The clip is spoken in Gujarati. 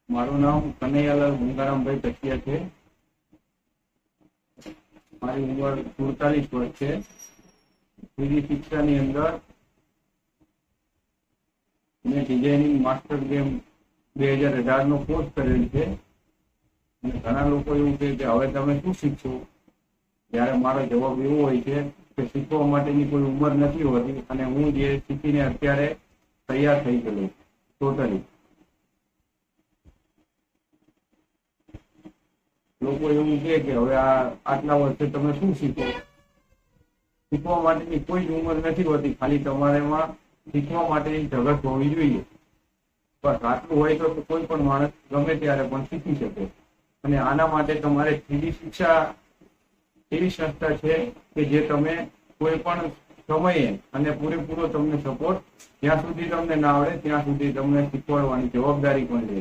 મારું નામ કનૈયાલાલ ગંગારામભાઈ ટકિયા છે. મારી ઉંમર 47 વર્ષ છે. સીધી શિક્ષાની અંદર મેં ડિઝાઇનિંગ માસ્ટર ગેમ 2018 નો કોર્સ કરેલ છે. અને ઘણા લોકો એવું કહે કે હવે તમે શું શીખશો, ત્યારે મારો જવાબ એવો હોય છે કે શીખવા માટેની કોઈ ઉંમર નથી હોતી અને હું જે શીખીને અત્યારે તૈયાર થઈ ગયેલો ટોટલી. લોકો એવું કહે કે હવે આટલા વર્ષે તમે શું શીખો, શીખવા માટેની કોઈ જ ઉંમર નથી હોતી, ખાલી તમારેમાં શીખવા માટેની ઝગત હોવી જોઈએ. બસ આટલું હોય તો કોઈ પણ માણસ ગમે ત્યારે પણ શીખી શકે. અને આના માટે તમારે 3D શિક્ષા એવી સંસ્થા છે કે જે તમે કોઈ પણ સમયે અને પૂરેપૂરો તમને સપોર્ટ, જ્યાં સુધી તમને ના આવડે ત્યાં સુધી તમને શીખવાડવાની જવાબદારી પણ લે.